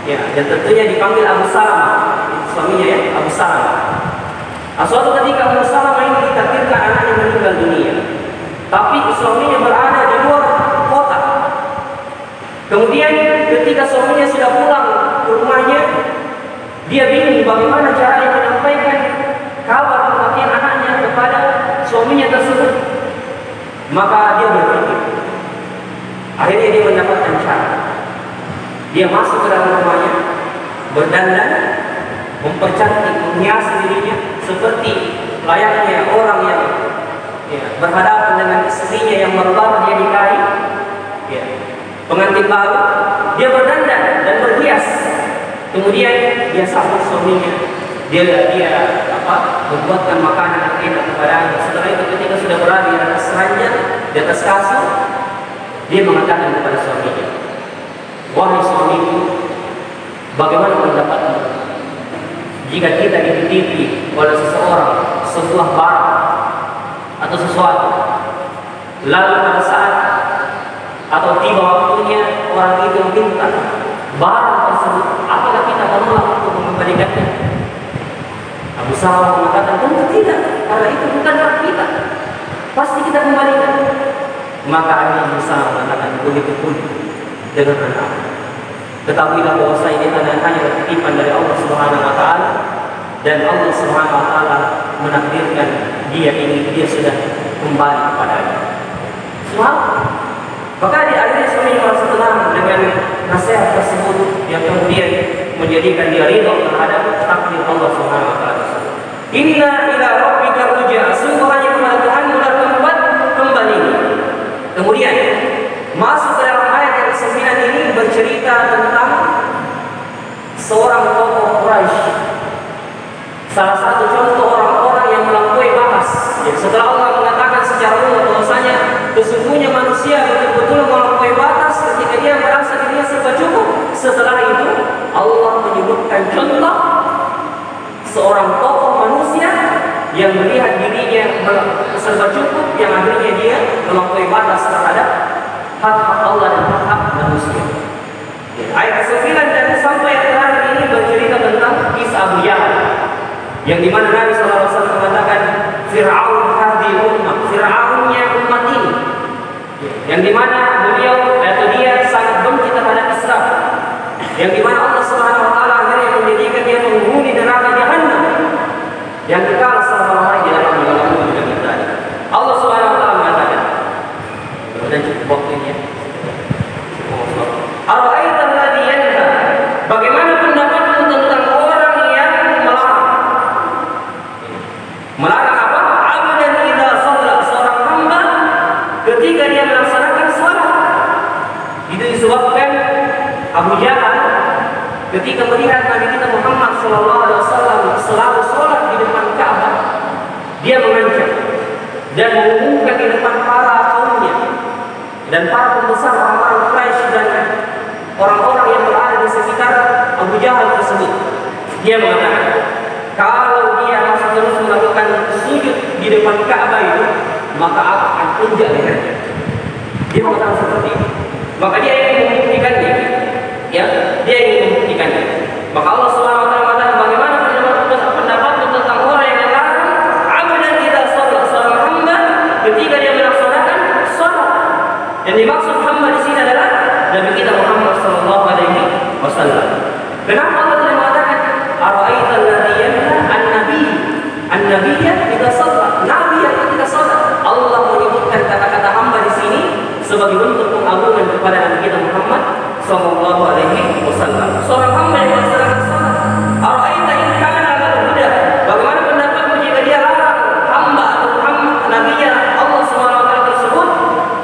ya, dan tentunya dipanggil Abu Salamah, suaminya ya, Abu Salamah. Suatu ketika Abu Salamah ini ditakdirkan anaknya meninggal dunia, tapi suaminya berada di luar kota. Kemudian ketika suaminya sudah pulang ke rumahnya, dia bingung bagaimana caranya menyampaikan kabar kematian anaknya kepada suaminya tersebut. Maka dia berpikir, akhirnya dia mendapatkan cara. Dia masuk ke dalam rumahnya, berdandan, mempercantik, menghiasi dirinya seperti layaknya orang yang ya, berhadapan dengan istrinya yang baru dia nikahi, ya, pengantin baru. Dia berdandan dan berhias. Kemudian dia sambut suaminya, dia membuatkan makanan yang enak kepadanya. Setelah itu ketika sudah berada di atas ranjang, di atas kasur, dia mengatakan kepada suaminya, wahai suamiku, bagaimana pendapatmu jika kita dititipi oleh seseorang sebuah barang atau sesuatu, lalu pada saat atau tiba waktunya orang itu meminta barang tersebut, apakah kita menolak untuk mengembalikannya? Abu Salamah mengatakan, tentu tidak, karena itu bukan hak kita, pasti kita kembalikan. Maka Abu Salamah mengatakan, begitu pun dengan anak. Ketahuilah bahwa ini hanya titipan dari Allah Subhanahu Wa Taala, dan Allah Subhanahu Wa Taala menakdirkan dia sudah kembali kepadanya. Maka akhirnya suami merasa tenang dengan nasihat tersebut yang kemudian menjadikan dia ridho terhadap takdir Allah Subhanahu Wa Taala. Inna ila rabbi rujaa, sungguh hanya kepada Tuhan mula tempat kembali. Kemudian masuk ke dalam ayat yang ke-9 ini bercerita tentang seorang tokoh Quraisy. Salah satu contoh orang-orang yang melampaui batas. Ya, setelah Allah mengatakan secara umum bahwasanya sesungguhnya manusia betul-betul melampaui batas ketika dia merasa dirinya serba cukup. Setelah itu Allah menyebutkan contoh seorang tokoh manusia yang melihat dirinya serba cukup, yang akhirnya dia melampaui batas terhadap hak-hak Allah dan hak-hak manusia. Ya, ayat 9 dan sampai terakhir ini bercerita tentang kisah Abu Jahal, yang dimana Nabi SAW mengatakan Fir'aun hadhihi ummah, Fir'aunnya umat ini, yang dimana beliau atau dia sangat benci terhadap Islam, yang dimana Allah Subhanahu Wa Taala akhirnya menjadikan dia penghuni neraka Jahannam yang kekal selama-lamanya di dalam neraka. Allah Subhanahu Wa Taala mengatakan, dan cukup waktunya. Ara'aita alladhi yanha, bagaimana pendapatmu tentang orang yang melarang? Melarang apa? Abdan idza shalla, seorang hamba ketika dia melaksanakan salat. Itu disebabkan Abu Jahal ketika melihat Nabi kita Muhammad SAW selalu sholat di depan Ka'bah, dia mengancam dan mengumumkan di depan para kaumnya dan para pembesar orang-orang Quraisy dan orang-orang yang berada di sekitar Abu Jahal tersebut. Dia mengatakan, kalau dia masih terus melakukan sujud di depan Ka'bah itu, maka aku akan injak lehernya. Dia mengatakan seperti itu. Maka dia ingin membuktikannya. Ya, dia ingin membuktikannya. Maka Allah Subhanahu Wa Taala mengatakan, bagaimana pendapatmu tentang orang yang melarang abdan idza shalla, seorang hamba ketika dia melaksanakan salat. Yang dimaksud hamba di sini adalah Nabi kita Muhammad sallallahu alaihi wasallam. Kenapa Allah tidak mengatakan ara'aita alladhi yanha an-nabiyya idza shalla, nabi yang ketika salat? Allah menyebutkan kata-kata hamba di sini sebagai bentuk pengagungan kepada Nabi kita Muhammad sallallahu alaihi wasallam. Seorang hamba yang melaksanakan salat. Ara'aita in kana 'alal huda, bagaimana pendapatmu jika dia larang hamba atau nabinya Allah Subhanahu wa taala tersebut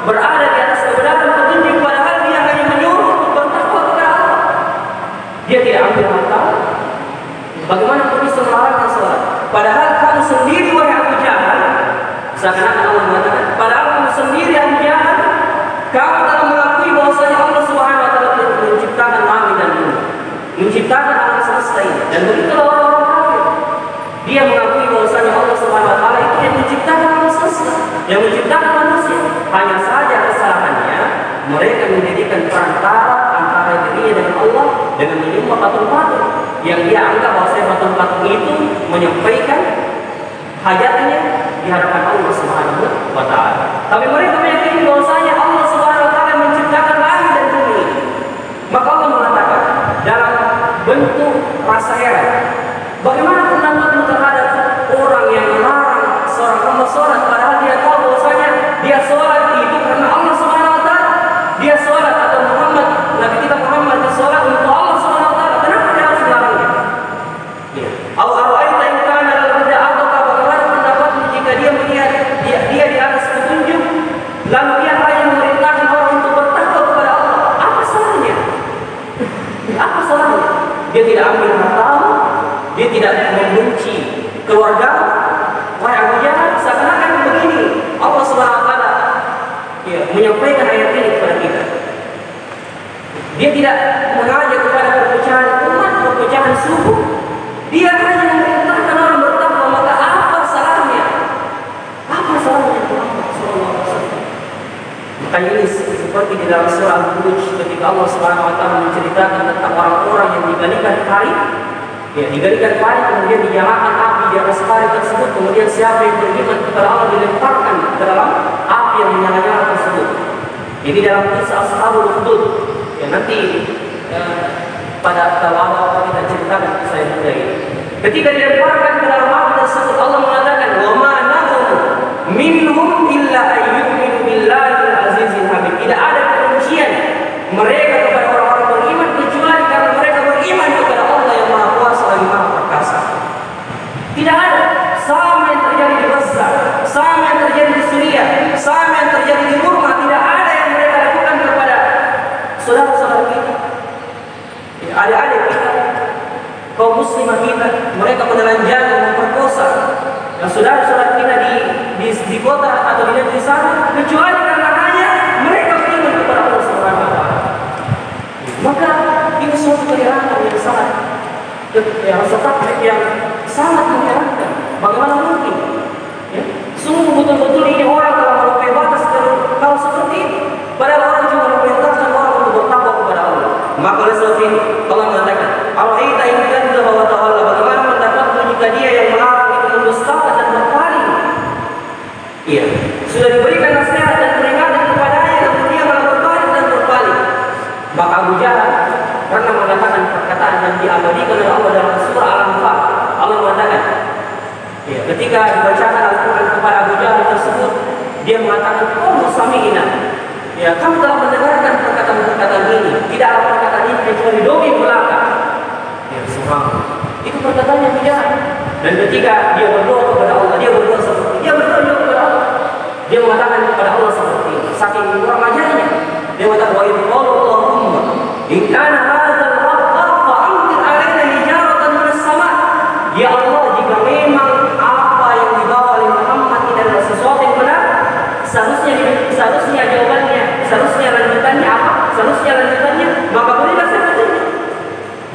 berada di atas kebenaran petunjuk, padahal dia hanya menyuruh untuk bertakwa kepada Allah. Dia tidak ambil harta. Bagaimana kau bisa melarang salat? Padahal kamu sendiri wahai Abu Jahal, seakan-akan Allah mengatakan, padahal kamu sendiri Abu Jahal, kamu telah mengakui bahwasanya Allah Subhanahu wa taala menciptakan langit dan bumi, menciptakan alam semesta ini. Dan begitulah orang-orang kafir. Dia mengakui bahwasanya Allah Subhanahu wa taala itu yang menciptakan alam semesta, yang menciptakan manusia. Hanya saja kesalahannya mereka menjadikan perantara antara dirinya dengan Allah dengan menyembah patung-patung yang dia anggap bahwasanya patung-patung itu menyampaikan hajatnya di hadapan Allah Subhanahu wa taala. Tapi mereka meyakini bahwasanya Allah Subhanahu wa taala menciptakan langit dan bumi. Maka Allah mengatakan dalam bentuk rasa heran, bagaimana pendapatmu terhadap orang yang melarang seorang hamba sholat, padahal dia tahu bahwasanya dia sholat itu karena Allah Subhanahu wa taala. Dia sholat atau Muhammad, Nabi kita Muhammad sholat untuk Allah Subhanahu wa taala. Kenapa dia harus melarangnya? Ya. Ara'aita in kana 'alal huda, atau bagaimana pendapatmu jika dia melihat dia di atas petunjuk, lalu dia hanya memerintahkan orang untuk bertakwa kepada Allah? Apa salahnya? Apa salahnya? Dia tidak ambil hartamu, dia tidak membenci keluarga. Wahai Abu Jahal, seakan-akan begini Allah Subhanahu wa taala menyampaikan ayat ini kepada kita. Dia tidak mengajak kepada perpecahan umat, perpecahan suku. Dia hanya memerintahkan orang bertakwa. Maka apa salahnya? Apa salahnya Muhammad sallallahu alaihi wasallam? Maka ini seperti di dalam surah Al-Buruj ketika Allah Subhanahu wa taala menceritakan tentang orang-orang yang digalikan hari, digalikan hari kemudian dinyalakan api di atas hari tersebut, kemudian siapa yang beriman kepada Allah dilemparkan ke dalam api yang menyala-nyala tersebut. Ini dalam kisah Ashabul Ukhdud yang nanti pada awal kita ceritakan kisah yang mulia ini. Ketika dilemparkan ke dalam api tersebut, Allah mengatakan, "Wa ma naqamu minhum illa ayyuminu billahil azizil hamid." Tidak ada kebencian mereka kepada orang-orang beriman kecuali karena mereka beriman kepada Allah yang Maha Kuasa lagi Maha Perkasa. Tidak ada sama yang terjadi di Mesir kota atau di negeri sana, kecuali karena hanya mereka beriman kepada Allah Subhanahu wa taala. Maka ini suatu keheranan yang sangat yang sangat mengherankan. Bagaimana mungkin? Ya, sungguh betul-betul ini orang telah melampaui batas kalau seperti ini. Padahal orang juga memerintahkan orang untuk bertakwa kepada Allah. Maka oleh sebab ini Allah mengatakan, "Ara'aita in kadzdzaba wa tawalla." Bagaimana pendapatmu jika dia yang melarang itu mendustakan dan berpaling? Iya, sudah diberikan nasihat dan peringatan kepadanya, namun dia malah berpaling dan berpaling. Maka Abu Jahal karena mengatakan perkataan yang diabadikan oleh Allah dalam surah Al-Anfal, Allah mengatakan, ya, ketika dibacakan Al-Quran kepada Abu Jahal tersebut, dia mengatakan, "Oh, sami'na." Ya, kamu telah mendengarkan perkataan-perkataan ini. Tidaklah perkataan ini kecuali dongeng belaka. Ya, subhanallah. Itu perkataan yang bijaksana. Dan ketika dia berdoa kepada Allah, dia berdoa seperti dia berdoa kepada Allah. Dia mengatakan kepada Allah seperti ini. Saking kurang ajarnya, dia mengatakan, "Wa idh qala Allahumma in kana hadzal haqqa fa'amtir 'alaina hijaratan minas sama'." Ya Allah, jika memang apa yang dibawa oleh Muhammad ini adalah sesuatu yang benar, seharusnya jawabannya, seharusnya lanjutannya apa? Seharusnya lanjutannya, maka berilah saya petunjuk.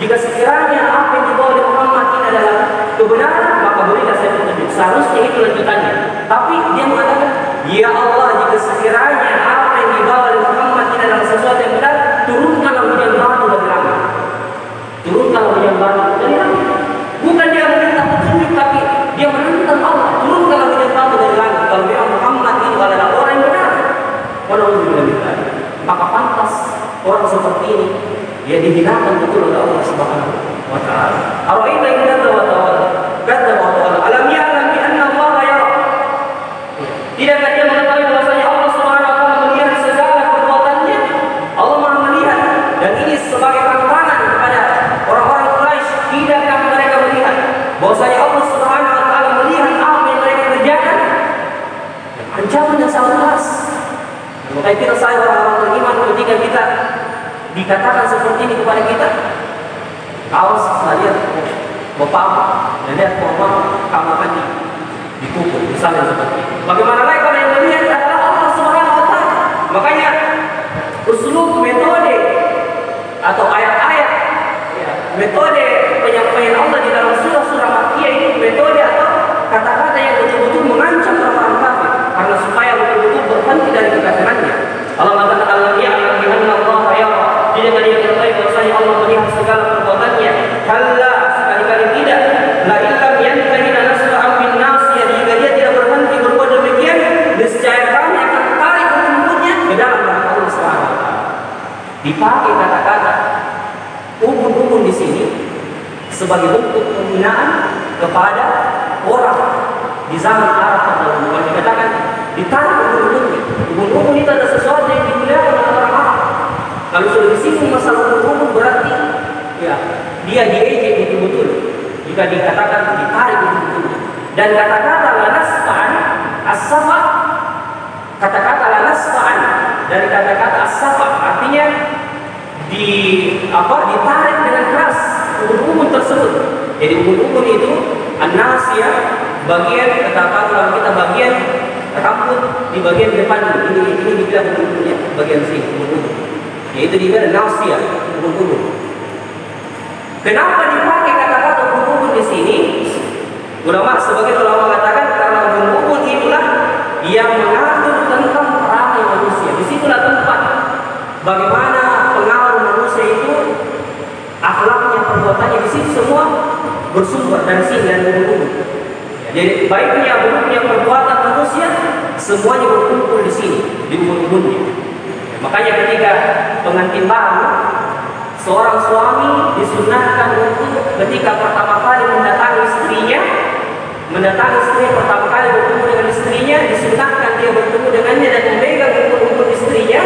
Jika sekiranya apa yang dibawa oleh Muhammad ini adalah kebenaran, maka berilah saya petunjuk. Seharusnya itu lanjutannya. Tapi dia mengatakan, "Ya Allah, jika sekiranya apa yang dibawa oleh Muhammad ini adalah sesuatu yang benar, turunkanlah hujan batu dari langit." Turunkanlah hujan batu dari langit. Bukan dia meminta petunjuk, tapi dia menentang Allah. Turunkanlah hujan batu dari langit. Kalau memang Muhammad itu adalah orang yang benar, maka pantas orang seperti ini dia dihinakan betul oleh Allah Subhanahu wa taala. Ara'aita in kadzdzaba wa tawalla, alam ya'lam bi anna Allah yara. Tidakkah dia mengetahui bahwasanya Allah Subhanahu wa taala melihat segala perbuatannya? Allah Maha melihat. Dan ini sebagai tantangan kepada orang-orang Quraisy. Tidakkah mereka melihat bahwasanya Allah Subhanahu wa taala melihat apa yang mereka kerjakan? Ancaman yang sangat keras. Makanya kita saya orang-orang beriman, ketika kita dikatakan seperti ini kepada kita, awas, lihat bapak, dan lihat mama, kamu akan dipukul, misalnya seperti ini. Bagaimana lagi kalau yang melihat adalah Allah Subhanahu wa taala? Makanya uslub, metode atau ayat-ayat, ya, metode penyampaian Allah di dalam surah-surah Makkiyah itu metode atau kata-kata yang betul-betul mengancam orang-orang kafir, karena supaya betul-betul berhenti dari kekafirannya. Allah mengatakan, "Alam ya'lam bi anna Allah yara." Tidak dia mengetahui bahwasanya Allah melihat segala perbuatannya. Kalla, sekali-kali tidak. La illam yantahi nasra'an bin nasiyah, jika dia tidak berhenti berbuat demikian, niscaya kami akan tarik rumputnya ke dalam neraka Allah Subhanahu wa taala. Dipakai kata-kata ubun-ubun di sini sebagai bentuk penghinaan kepada orang di zaman Arab terdahulu. Dikatakan ditarik ubun-ubunnya. Ubun-ubun itu ada sesuatu yang dimuliakan oleh orang Arab. Kalau sudah disinggung masalah ubun-ubun berarti ya dia diejek betul-betul. Jika dikatakan ditarik ubun-ubunnya. Dan kata-kata lanasfa'an as-safa, kata-kata lanasfa'an dari kata-kata as-safa artinya ditarik dengan keras ubun-ubun tersebut. Jadi ubun-ubun itu an-nasiyah, bagian katakan kalau kita bagian rambut di bagian depan ini dibilang ubun-ubunnya, bagian sini ubun-ubun. Yaitu dibilang nasiyah, ubun-ubun. Kenapa dipakai kata-kata ubun-ubun di sini? Sebagian ulama mengatakan karena ubun-ubun itulah yang mengatur tentang perangai manusia. Disitulah tempat bagaimana pengaruh manusia itu, akhlaknya, perbuatannya, di sini semua bersumber dari sini, dari ubun-ubun. Jadi baiknya buruknya perbuatan manusia semuanya berkumpul di sini, di ubun-ubunnya. Makanya ketika pengantin baru, seorang suami disunahkan untuk ketika pertama kali mendatangi istrinya pertama kali bertemu dengan istrinya, disunahkan dia bertemu dengannya dan memegang ubun-ubun istrinya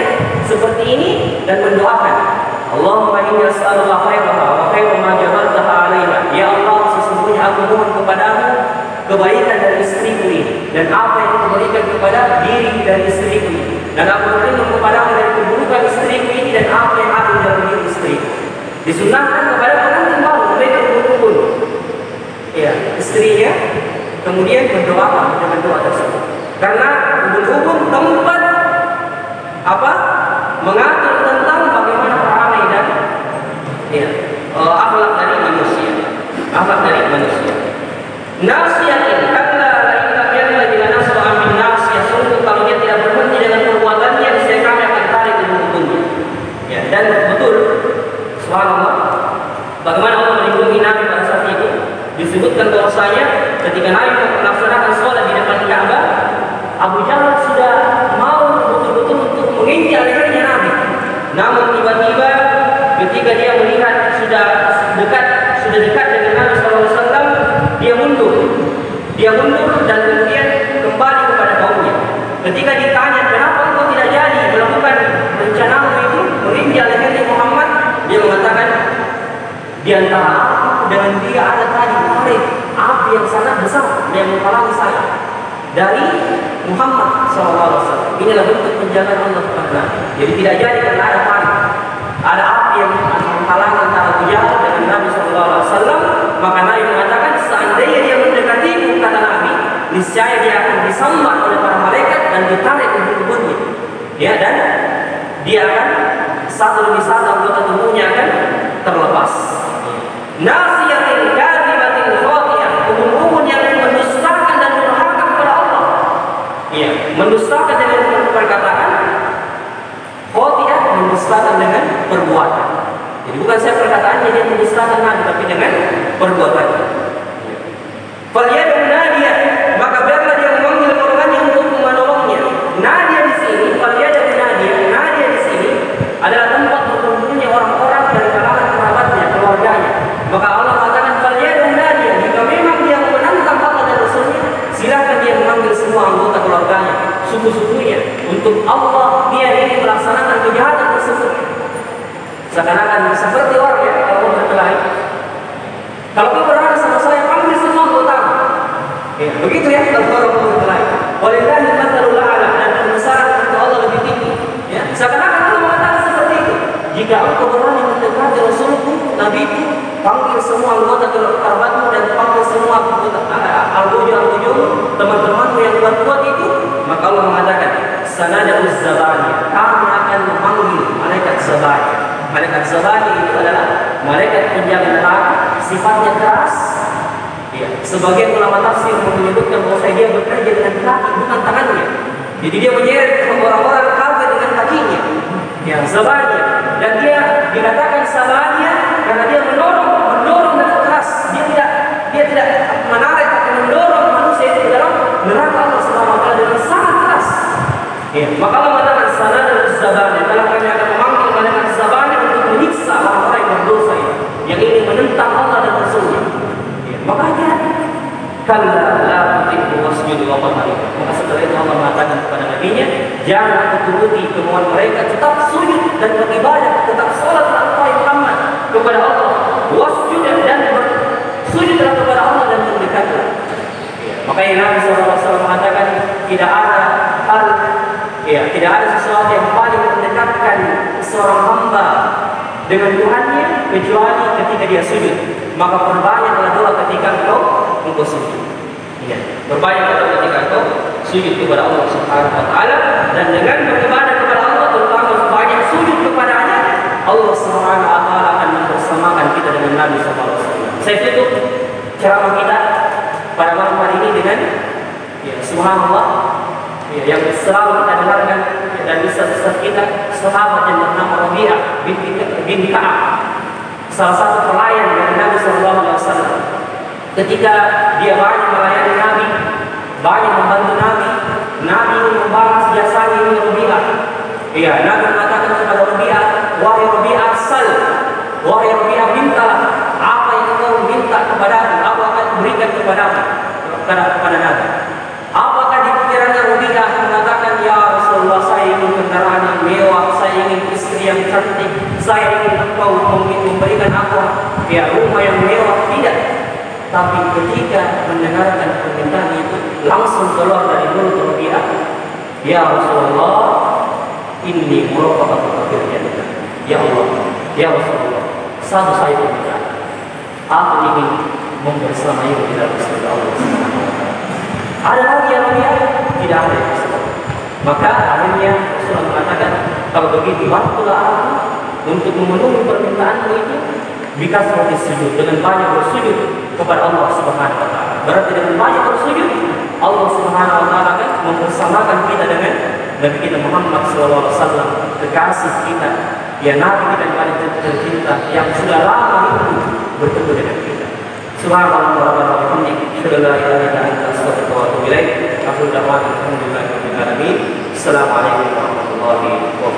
seperti ini dan mendoakan, Allahumma inni as'alullah khairaha wa khairu ma jabaltaha 'alaiha. Ya Allah, sesungguhnya aku mohon kepadamu kebaikan dari istriku ini dan apa yang aku berikan kepada diri dari istriku ini, dan aku berlindung kepadamu dari keburukan istriku ini dan apa yang ada dalam diri istriku. Disunahkan kepada pengantin baru memegang ubun-ubun ya istrinya, kemudian berdoa dengan doa tersebut. Karena ubun-ubun tempat apa? Mengatur tentang bagaimana perangai dan ya, akhlak dari manusia. Akhlak dari manusia. Nasiyatin kalla la ilaha illa bila nasra min nasiyah, sungguh kalau dia tidak berhenti dengan perbuatannya, niscaya kami akan tarik ubun-ubunnya. Ya, dan betul, subhanallah, bagaimana Allah melindungi Nabi pada saat itu. Disebutkan bahwasanya ketika Nabi melaksanakan sholat di depan Ka'bah, Abu Jahal sudah mau betul-betul untuk menginjak lehernya Nabi. Namun tiba-tiba ketika dia melihat sudah dekat dengan Nabi SAW, dia mundur dan kemudian kembali kepada kaumnya. Ketika ditanya kenapa engkau tidak jadi melakukan rencanamu itu menginjak lehernya Muhammad, dia mengatakan di antara aku dengan dia ada tadi tarik api yang sangat besar yang menghalangi saya dari Muhammad SAW. Inilah bentuk penjagaan Allah kepada. Jadi tidak jadi karena ada tarik, ada api yang menghalangi antara dia dengan Nabi SAW. Maka Nabi mengatakan seandainya dia mendekatiku, kata Nabi, niscaya dia akan disambar oleh para malaikat dan ditarik ke tubuhnya. Ya, dan dia akan satu demi satu anggota tubuhnya akan terlepas. Nasiyatin kadibatin khotiyah, ubun-ubun yang mendustakan dan durhaka kepada Allah. Iya, mendustakan dengan perkataan, khotiyah mendustakan dengan perbuatan. Jadi bukan saya perkataannya dia mendustakan Nabi, tapi dengan perbuatannya. Falyad'u nadiyah, maka biarlah dia memanggil orangnya untuk menolongnya. Nadia di sini, falyad'u nadiyah, nadia di sini adalah tempat berkumpulnya orang-orang dari kalangan kerabatnya, keluarganya. Maka Allah mengatakan falyad'u nadiyah, jika memang dia menentang Allah dan Rasulnya, silakan dia memanggil semua anggota keluarganya, suku-sukunya, untuk Allah dia ini melaksanakan kejahatan tersebut. Seakan-akan seperti orang ya, kalau berkelahi, kalau kau berada sama saya, panggil semua anggota. Ya, begitu ya kalau orang berkelahi. Walillahi matsalul a'la, dan kebesaran untuk Allah lebih tinggi. Ya, seakan-akan Allah mengatakan seperti itu. Jika engkau berani mendekati Rasulku, Nabiku, panggil semua anggota kerabatmu dan panggil semua al-gujum, teman-temanmu yang kuat itu, maka Allah mengatakan, sanada'uz zabani, kami akan memanggil malaikat zabani. Malaikat zabani itu adalah malaikat penjaga neraka, sifatnya keras. Ya, sebagian ulama tafsir menyebutkan bahwa dia bekerja dengan kaki bukan tangannya. Jadi dia menyeret orang-orang kafir dengan kakinya. Ya, zabani. Dan dia dikatakan zabani karena dia mendorong dengan keras. Dia tidak menarik atau mendorong manusia itu ke dalam neraka Allah Subhanahu wa taala dengan sangat keras. Ya, maka Allah mengatakan sanadul zabani, telah kami akan memanggil malaikat zabani untuk menyiksa orang-orang yang berdosa yang ingin menentang Allah dan Rasulnya. Ya, makanya kalla la tuti'hu wasjud wa qtarib. Maka setelah itu Allah mengatakan kepada nabinya, jangan turuti kemauan mereka, tetap sujud dan beribadah, tetap salat Muhammad kepada Allah, wasjud dan bersujudlah kepada Allah dan berdekatlah. Makanya Nabi SAW mengatakan tidak ada sesuatu yang paling mendekatkan seorang hamba dengan Tuhannya kecuali ketika dia sujud. Maka perbanyaklah doa ketika engkau sujud. Ya, perbanyaklah doa ketika engkau sujud kepada Allah Subhanahu wa taala, dan dengan beribadah kepada Allah terutama banyak sujud kepadanya, Allah Subhanahu wa taala akan mempersamakan kita dengan Nabi sallallahu alaihi wasallam. Saya tutup ceramah kita pada malam hari ini dengan subhanallah yang selalu kita dengarkan dan bisa kita, sahabat yang bernama Rabi'ah bin Ka'ab, salah satu pelayan dari Nabi SAW. Ketika dia banyak melayani Nabi, banyak membantu Nabi membalas jasanya ini Rabi'ah. Iya, Nabi mengatakan kepada Rabi'ah, wahai Rabi'ah, wahai Rabi'ah, mintalah apa yang kau minta kepadamu, aku akan berikan kepadamu, kepada Nabi. Apakah di pikirannya Rabi'ah mengatakan, ya Rasulullah, saya ingin kendaraan yang mewah, saya ingin istri yang cantik, saya ingin engkau memberikan aku rumah yang mewah? Tidak. Tapi ketika mendengarkan permintaan itu, langsung keluar dari mulut Rabi'ah, ya Rasulullah, inni murafaqatu fil jannah. Ya Allah, ya Rasulullah, satu saya permintaan, aku ingin membersamai di dalam surga Allah. Ada lagi yang Rabi'ah? tidak ada yang bisa. Maka akhirnya Rasulullah mengatakan, kalau begitu waktulah aku untuk memenuhi permintaanmu itu bikasrati sujud, dengan banyak bersujud kepada Allah Subhanahu wa taala. Berarti dengan banyak bersujud Allah Subhanahu wa taala akan mempersamakan kita dengan Nabi kita Muhammad sallallahu alaihi wasallam, kekasih kita, ya Nabi kita yang paling tercinta yang sudah lama itu bertemu dengan kita. Subhanallah wa bihamdihi, asyhadu an la ilaha illa anta, astaghfiruka wa atubu ilaik. Akhir da'wana alhamdulillahi rabbil alamin. Assalamualaikum warahmatullahi wabarakatuh.